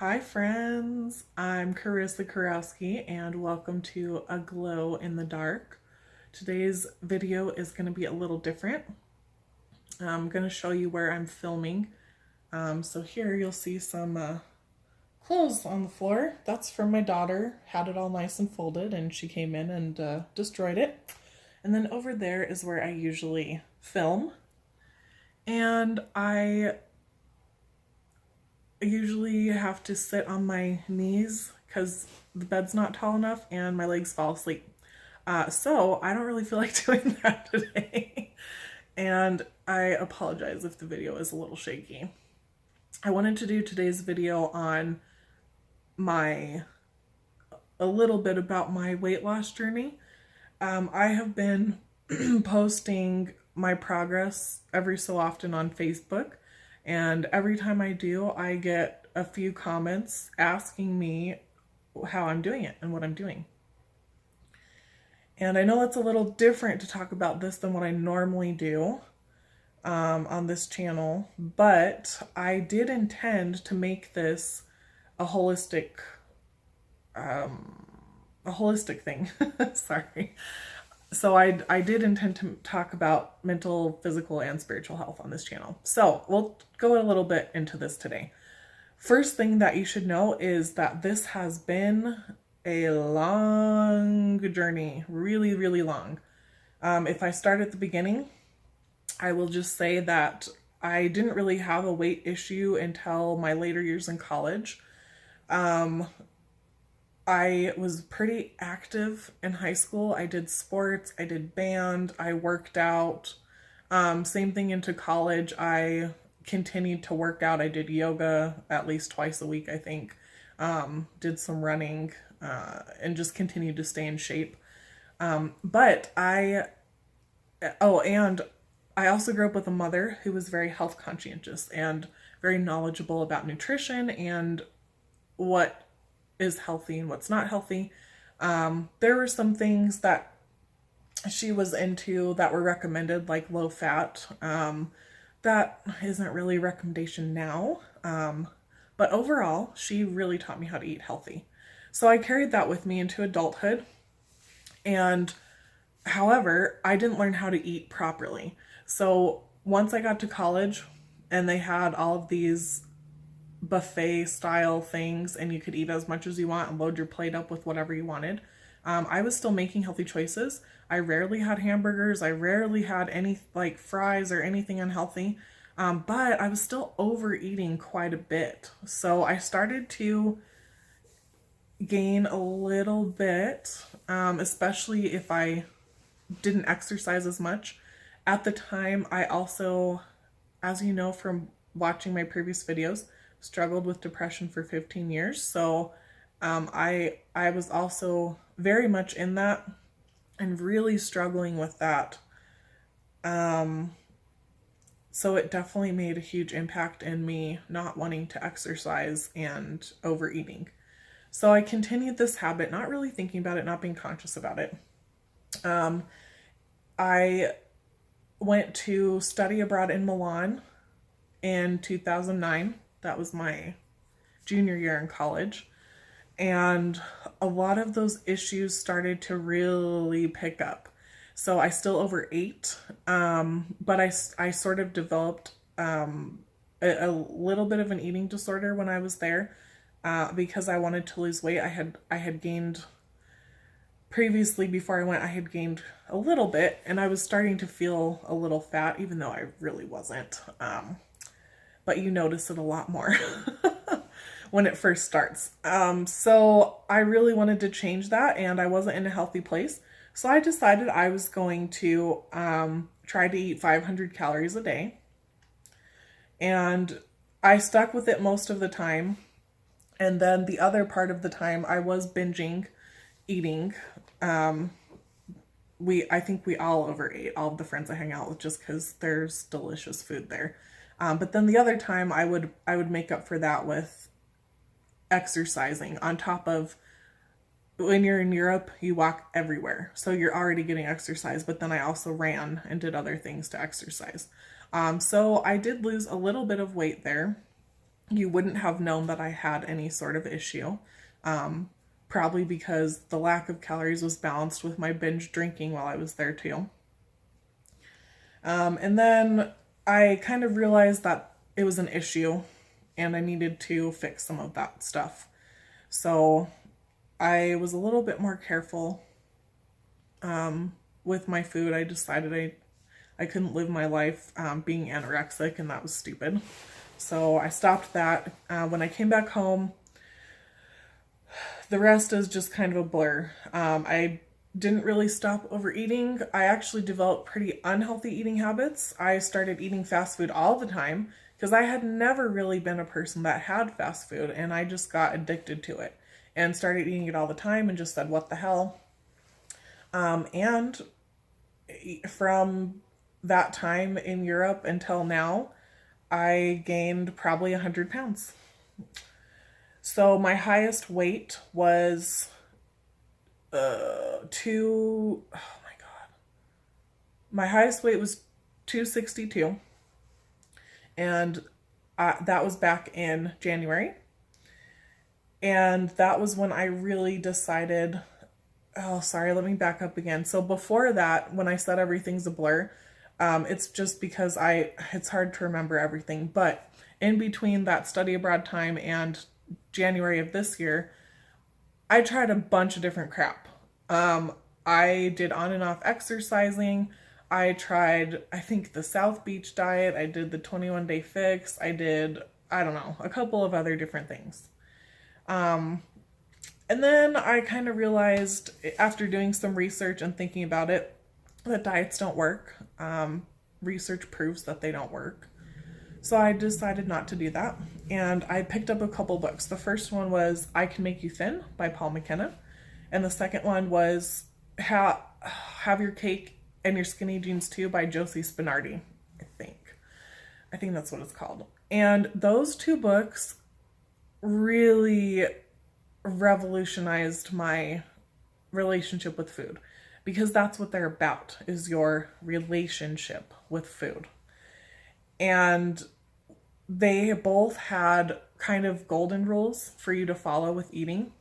Hi friends, I'm Carissa Karowski and welcome to A Glow in the Dark. Today's video is going to be a little different. I'm going to show you where I'm filming. So here you'll see some clothes on the floor. That's from my daughter. Had it all nice and folded and she came in and destroyed it. And then over there is where I usually film. And I usually have to sit on my knees because the bed's not tall enough and my legs fall asleep. So I don't really feel like doing that today. And I apologize if the video is a little shaky. I wanted to do today's video on a little bit about my weight loss journey. I have been posting my progress every so often on Facebook. And every time I do, I get a few comments asking me how I'm doing it and what I'm doing. And I know it's a little different to talk about this than what I normally do on this channel, but I did intend to make this a holistic thing. Sorry. So I did intend to talk about mental, physical, and spiritual health on this channel. So we'll go a little bit into this today. First thing that you should know is that this has been a long journey, really, really long. If I start at the beginning, I will just say that I didn't really have a weight issue until my later years in college. I was pretty active in high school. I did sports, I did band, I worked out. Same thing into college. I continued to work out. I did yoga at least twice a week, I think. Did some running and just continued to stay in shape. But and I also grew up with a mother who was very health conscientious and very knowledgeable about nutrition and what is healthy and what's not healthy. There were some things that she was into that were recommended, like low fat. That isn't really a recommendation now. But overall, she really taught me how to eat healthy. So I carried that with me into adulthood. And however, I didn't learn how to eat properly. So once I got to college and they had all of these buffet style things and you could eat as much as you want and load your plate up with whatever you wanted, I was still making healthy choices. I rarely had hamburgers. I rarely had any like fries or anything unhealthy. But I was still overeating quite a bit. So I started to gain a little bit, especially if I didn't exercise as much. At the time, I also, as you know from watching my previous videos, struggled with depression for 15 years. So I was also very much in that and really struggling with that. So it definitely made a huge impact in me not wanting to exercise and overeating. So I continued this habit, not really thinking about it, not being conscious about it. I went to study abroad in Milan in 2009. That was my junior year in college. And a lot of those issues started to really pick up. So I still overate, but I sort of developed a little bit of an eating disorder when I was there because I wanted to lose weight. I had gained previously before I went. I had gained a little bit, and I was starting to feel a little fat, even though I really wasn't. But you notice it a lot more when it first starts. So I really wanted to change that, and I wasn't in a healthy place. So I decided I was going to try to eat 500 calories a day. And I stuck with it most of the time. And then the other part of the time, I was binging eating. I think we all overate, all of the friends I hang out with, just because there's delicious food there. But then the other time, I would make up for that with exercising on top of, when you're in Europe, you walk everywhere. So you're already getting exercise, but then I also ran and did other things to exercise. So I did lose a little bit of weight there. you wouldn't have known that I had any sort of issue. Probably because the lack of calories was balanced with my binge drinking while I was there too. And then I kind of realized that it was an issue and I needed to fix some of that stuff. So I was a little bit more careful with my food. I decided I couldn't live my life being anorexic, and that was stupid. So I stopped that. When I came back home, the rest is just kind of a blur. I didn't really stop overeating. I actually developed pretty unhealthy eating habits. I started eating fast food all the time because I had never really been a person that had fast food, and I just got addicted to it and started eating it all the time and just said, what the hell? And from that time in Europe until now, I gained probably 100 pounds. So my highest weight was oh my God. My highest weight was 262. And that was back in January. And that was when I really decided, oh, sorry, let me back up again. So before that, when I said everything's a blur, it's just because it's hard to remember everything. But in between that study abroad time and January of this year, I tried a bunch of different crap. I did on and off exercising. I tried, I think, the South Beach diet. I did the 21-day fix. I did, I don't know, a couple of other different things. And then I kind of realized after doing some research and thinking about it that diets don't work. Research proves that they don't work. So I decided not to do that. And I picked up a couple books. The first one was I Can Make You Thin by Paul McKenna. And the second one was Have Your Cake and Your Skinny Jeans Too by Josie Spinardi, I think. I think that's what it's called. And those two books really revolutionized my relationship with food, because that's what they're about, is your relationship with food. And they both had kind of golden rules for you to follow with eating.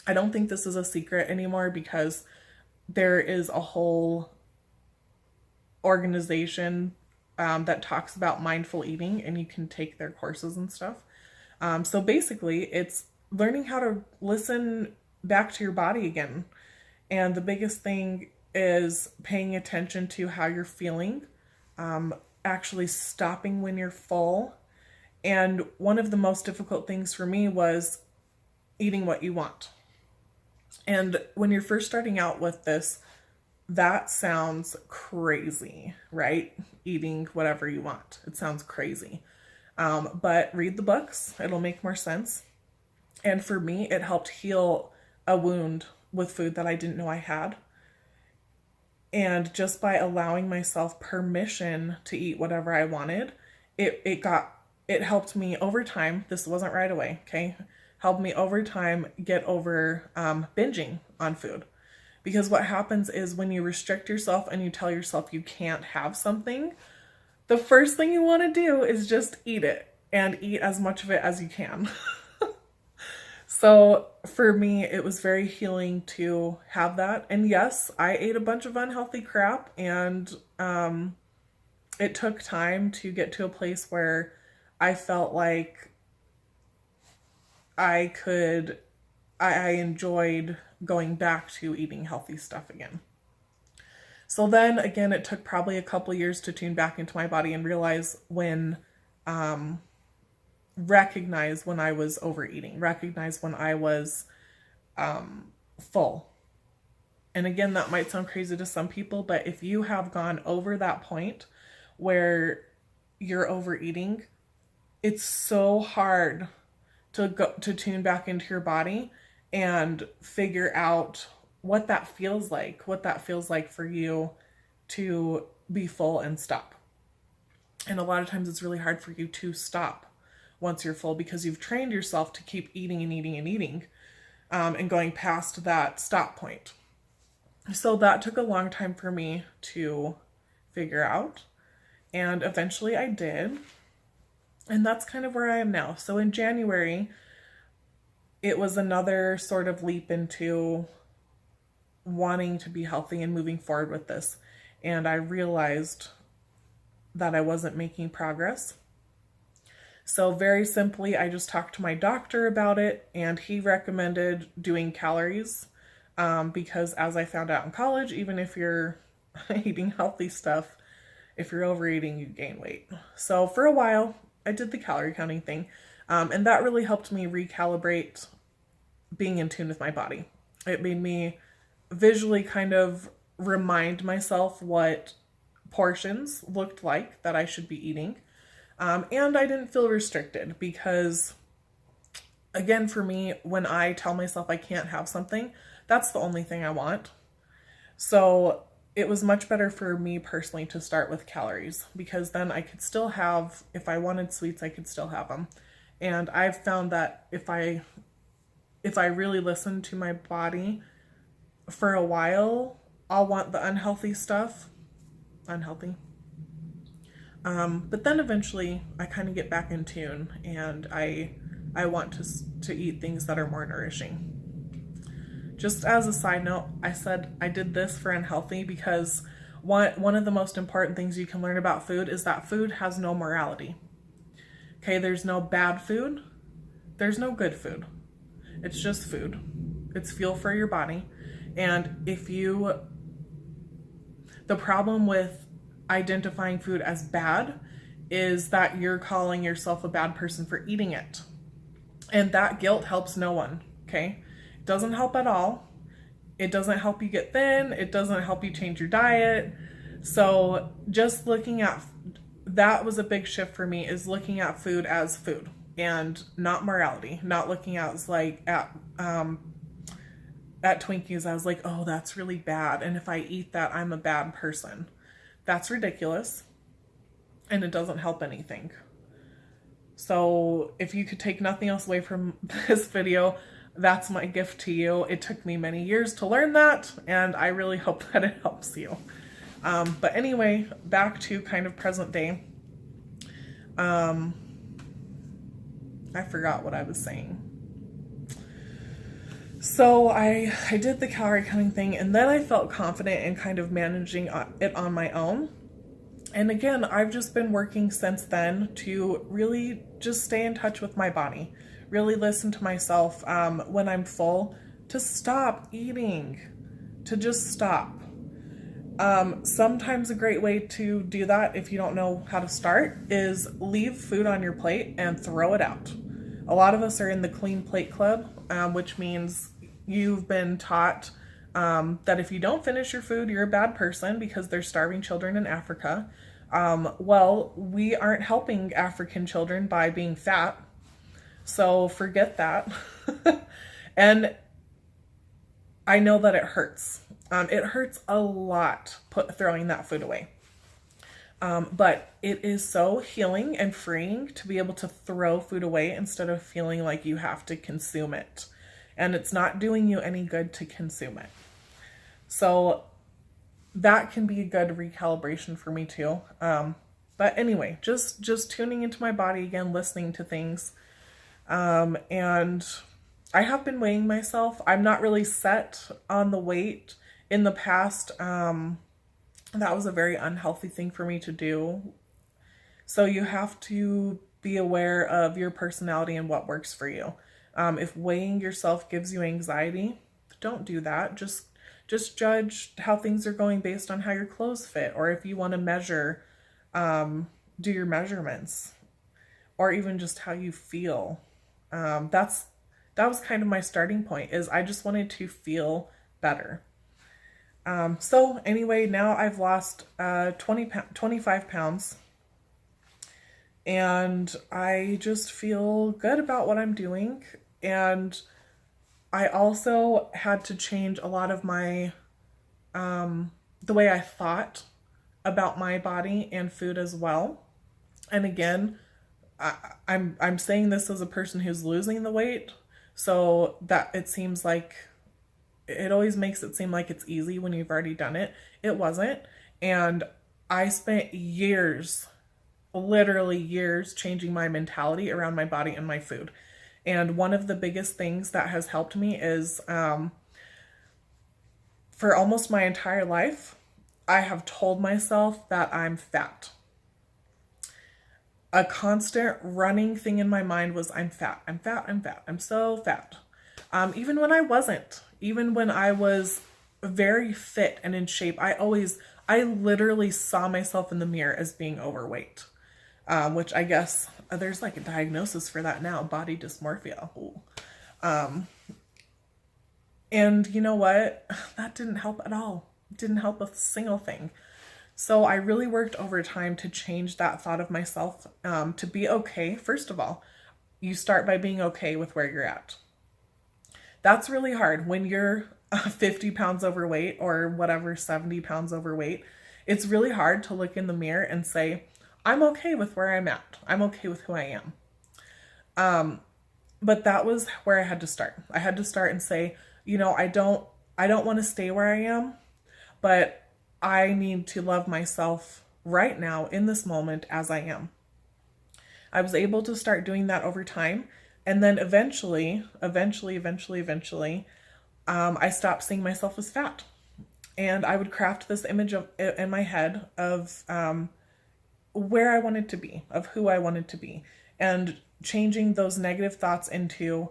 I don't think this is a secret anymore because there is a whole organization that talks about mindful eating, and you can take their courses and stuff. So basically, it's learning how to listen back to your body again. And the biggest thing is paying attention to how you're feeling, actually stopping when you're full. And one of the most difficult things for me was eating what you want. And when you're first starting out with this, that sounds crazy, right? Eating whatever you want. It sounds crazy. But read the books, it'll make more sense. And for me, it helped heal a wound with food that I didn't know I had. And just by allowing myself permission to eat whatever I wanted, it helped me over time. This wasn't right away, okay? Helped me over time get over binging on food. Because what happens is when you restrict yourself and you tell yourself you can't have something, the first thing you want to do is just eat it, and eat as much of it as you can. So for me, it was very healing to have that. And yes, I ate a bunch of unhealthy crap, and it took time to get to a place where I felt like I enjoyed going back to eating healthy stuff again. So then again, it took probably a couple years to tune back into my body and recognize when I was overeating, recognize when I was full. And again, that might sound crazy to some people, but if you have gone over that point where you're overeating, it's so hard to tune back into your body and figure out what that feels like for you to be full and stop. And a lot of times it's really hard for you to stop once you're full because you've trained yourself to keep eating and eating and eating, and going past that stop point. So that took a long time for me to figure out. And eventually I did. And that's kind of where I am now. So in January, it was another sort of leap into wanting to be healthy and moving forward with this. And I realized that I wasn't making progress. So very simply, I just talked to my doctor about it, and he recommended doing calories, because as I found out in college, even if you're eating healthy stuff, if you're overeating, you gain weight. So for a while, I did the calorie counting thing, and that really helped me recalibrate being in tune with my body. It made me visually kind of remind myself what portions looked like that I should be eating. And I didn't feel restricted because, again, for me, when I tell myself I can't have something, that's the only thing I want. So it was much better for me personally to start with calories, because then I could still have, if I wanted sweets, I could still have them. And I've found that if I really listen to my body for a while, I'll want the unhealthy stuff. Unhealthy. But then eventually I kind of get back in tune, and I want to eat things that are more nourishing. Just as a side note, I said I did this for unhealthy because one of the most important things you can learn about food is that food has no morality. Okay, there's no bad food, there's no good food. It's just food. It's fuel for your body. And the problem with identifying food as bad is that you're calling yourself a bad person for eating it. And that guilt helps no one, okay? It doesn't help at all. It doesn't help you get thin. It doesn't help you change your diet. So just looking at, that was a big shift for me, is looking at food as food and not morality. Not looking at Twinkies, I was like, oh, that's really bad, and if I eat that, I'm a bad person. That's ridiculous, and it doesn't help anything. So if you could take nothing else away from this video, that's my gift to you. It took me many years to learn that, and I really hope that it helps you. But anyway, back to kind of present day. I forgot what I was saying. So I did the calorie counting thing, and then I felt confident in kind of managing it on my own. And again, I've just been working since then to really just stay in touch with my body, really listen to myself when I'm full, to stop eating, to just stop. Sometimes a great way to do that, if you don't know how to start, is leave food on your plate and throw it out. A lot of us are in the Clean Plate Club, which means you've been taught that if you don't finish your food, you're a bad person because there's starving children in Africa. Well, we aren't helping African children by being fat, so forget that. And I know that it hurts. It hurts a lot throwing that food away. But it is so healing and freeing to be able to throw food away instead of feeling like you have to consume it. And it's not doing you any good to consume it. So that can be a good recalibration for me too. But anyway, just tuning into my body again, listening to things. And I have been weighing myself. I'm not really set on the weight. In the past, that was a very unhealthy thing for me to do. So you have to be aware of your personality and what works for you. If weighing yourself gives you anxiety, don't do that. Just judge how things are going based on how your clothes fit, or if you want to measure, do your measurements, or even just how you feel. That was kind of my starting point, is I just wanted to feel better. So anyway, now I've lost 25 pounds, and I just feel good about what I'm doing. And I also had to change a lot of my, the way I thought about my body and food as well. And again, I'm saying this as a person who's losing the weight, so that it seems like, it always makes it seem like it's easy when you've already done it. It wasn't. And I spent years literally years changing my mentality around my body and my food. And one of the biggest things that has helped me is for almost my entire life, I have told myself that I'm fat. A constant running thing in my mind was I'm fat, I'm fat, I'm fat, I'm so fat. Even when I wasn't, even when I was very fit and in shape, I literally saw myself in the mirror as being overweight, which I guess there's like a diagnosis for that now, body dysmorphia. Ooh. And you know what? That didn't help at all. It didn't help a single thing. So I really worked over time to change that thought of myself, to be okay. First of all, you start by being okay with where you're at. That's really hard when you're 50 pounds overweight or whatever, 70 pounds overweight. It's really hard to look in the mirror and say, I'm okay with where I'm at. I'm okay with who I am. But that was where I had to start. I had to start and say, I don't want to stay where I am, but I need to love myself right now in this moment as I am. I was able to start doing that over time. And then eventually, I stopped seeing myself as fat. And I would craft this image in my head of where I wanted to be, of who I wanted to be, and changing those negative thoughts into,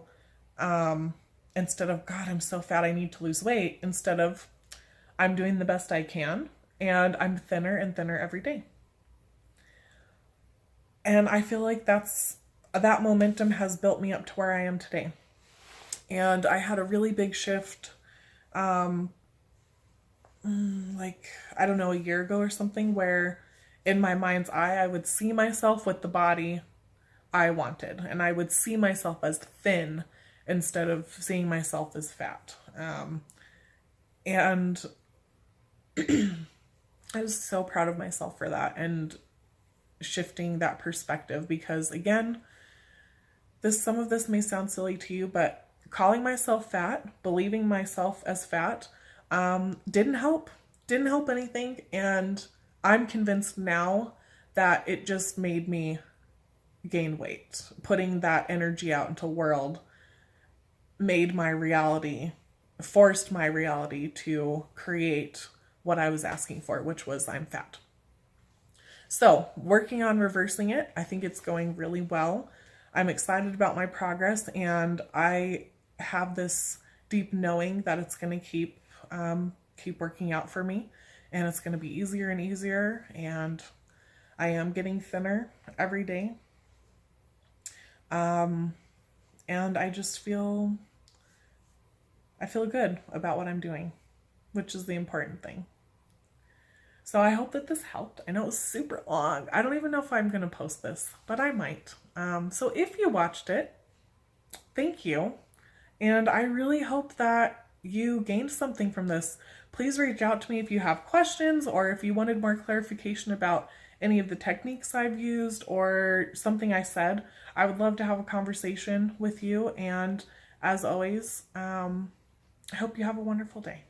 instead of, God, I'm so fat, I need to lose weight, instead of, I'm doing the best I can, and I'm thinner and thinner every day. And I feel like that momentum has built me up to where I am today. And I had a really big shift, like, I don't know, a year ago or something, where in my mind's eye, I would see myself with the body I wanted. And I would see myself as thin instead of seeing myself as fat. And I was so proud of myself for that and shifting that perspective, because again, some of this may sound silly to you, but calling myself fat, believing myself as fat, didn't help anything. And I'm convinced now that it just made me gain weight. Putting that energy out into the world forced my reality to create what I was asking for, which was I'm fat. So working on reversing it, I think it's going really well. I'm excited about my progress, and I have this deep knowing that it's going to keep working out for me, and it's going to be easier and easier, and I am getting thinner every day. And I feel good about what I'm doing, which is the important thing. So I hope that this helped. I know it was super long. I don't even know if I'm going to post this, but I might. So if you watched it, thank you. And I really hope that you gained something from this. Please reach out to me if you have questions, or if you wanted more clarification about any of the techniques I've used or something I said. I would love to have a conversation with you. And as always, I hope you have a wonderful day.